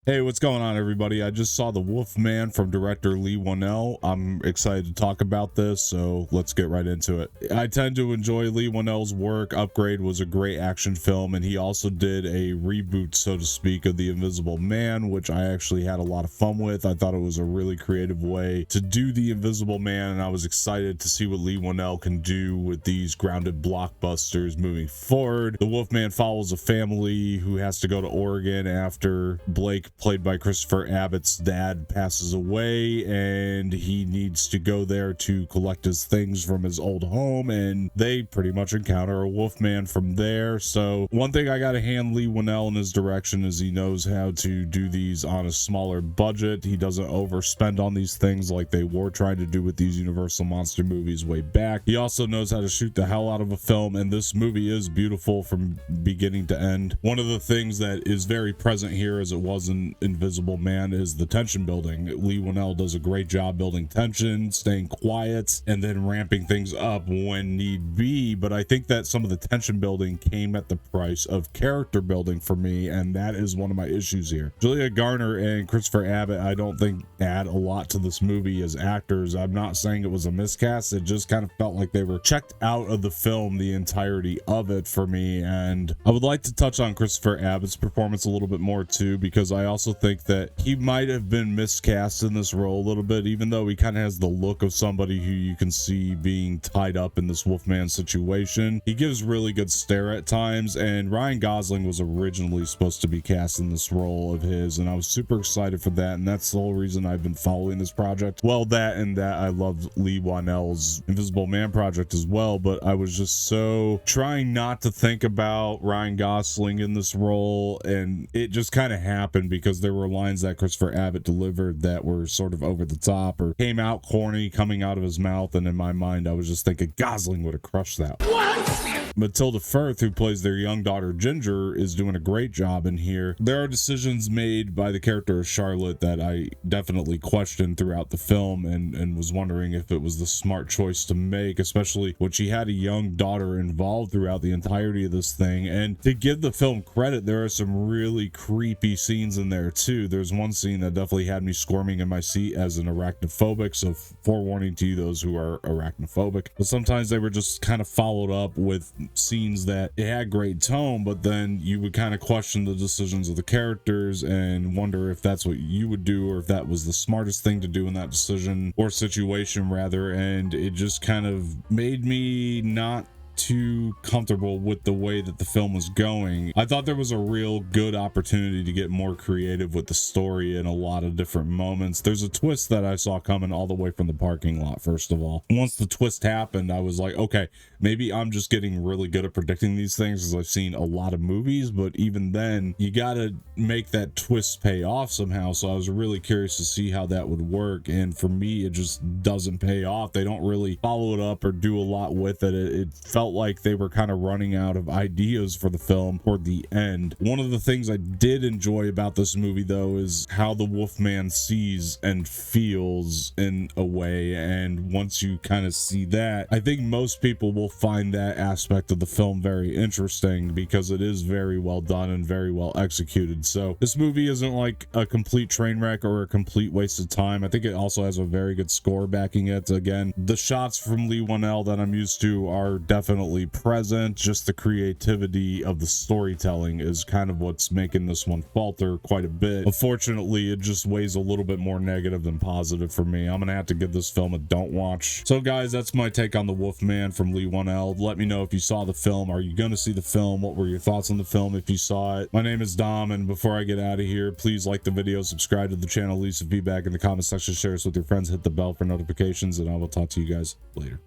Hey, what's going on, everybody? I just saw The Wolfman from director Leigh Whannel. I'm excited to talk about this, so let's get right into it. I tend to enjoy Leigh Whannel's work. Upgrade was a great action film, and he also did a reboot, so to speak, of The Invisible Man, which I actually had a lot of fun with. I thought it was a really creative way to do The Invisible Man, and I was excited to see what Leigh Whannel can do with these grounded blockbusters moving forward. The Wolfman follows a family who has to go to Oregon after Blake, played by Christopher Abbott's dad, passes away, and he needs to go there to collect his things from his old home, and they pretty much encounter a wolfman from there. So one thing I gotta hand Leigh Whannel in his direction is he knows how to do these on a smaller budget. He doesn't overspend on these things like they were trying to do with these Universal monster movies way back. He also knows how to shoot the hell out of a film, and this movie is beautiful from beginning to end. One of the things that is very present here, as it was in Invisible Man, is the tension building. Leigh Whannel does a great job building tension, staying quiet, and then ramping things up when need be. But I think that some of the tension building came at the price of character building for me, and that is one of my issues here. Garner and Christopher Abbott, I don't think add a lot to this movie as actors. I'm not saying it was a miscast. It just kind of felt like they were checked out of the film the entirety of it for me. And I would like to touch on Christopher Abbott's performance a little bit more too, because I also think that he might have been miscast in this role a little bit, even though he kind of has the look of somebody who you can see being tied up in this Wolfman situation. He gives really good stare at times, and Ryan Gosling was originally supposed to be cast in this role of his, and I was super excited for that, and that's the whole reason I've been following this project. Well, that and that I love Leigh Whannel's Invisible Man project as well, but I was just so trying not to think about Ryan Gosling in this role, and it just kind of happened because there were lines that Christopher Abbott delivered that were sort of over the top or came out corny coming out of his mouth, and in my mind I was just thinking Gosling would have crushed that. Matilda Firth, who plays their young daughter Ginger, is doing a great job in here. There are decisions made by the character of Charlotte that I definitely questioned throughout the film, and was wondering if it was the smart choice to make, especially when she had a young daughter involved throughout the entirety of this thing. And to give the film credit, there are some really creepy scenes in there too. There's one scene that definitely had me squirming in my seat as an arachnophobic, so forewarning to you those who are arachnophobic. But sometimes they were just kind of followed up with scenes that it had great tone, but then you would kind of question the decisions of the characters and wonder if that's what you would do, or if that was the smartest thing to do in that decision or situation rather. And it just kind of made me not too comfortable with the way that the film was going. I thought there was a real good opportunity to get more creative with the story in a lot of different moments. There's a twist that I saw coming all the way from the parking lot, first of all. Once the twist happened, I was like, okay, maybe I'm just getting really good at predicting these things because I've seen a lot of movies, but even then, you gotta make that twist pay off somehow. So I was really curious to see how that would work, and for me, it just doesn't pay off. They don't really follow it up or do a lot with it. It felt like they were kind of running out of ideas for the film toward the end. One of the things I did enjoy about this movie, though, is how the Wolfman sees and feels in a way, and once you kind of see that, I think most people will find that aspect of the film very interesting because it is very well done and very well executed. So this movie isn't like a complete train wreck or a complete waste of time. I think it also has a very good score backing it. Again, the shots from Leigh Whannel that I'm used to are definitely present. Just the creativity of the storytelling is kind of what's making this one falter quite a bit. Unfortunately, it just weighs a little bit more negative than positive for me. I'm gonna have to give this film a don't watch. So guys, that's my take on The Wolfman from Leigh Whannel. Let me know if you saw the film. Are you gonna see the film? What were your thoughts on the film if you saw it? My name is Dom, and before I get out of here, please like the video, subscribe to the channel, leave some feedback in the comment section, share us with your friends, hit the bell for notifications, and I will talk to you guys later.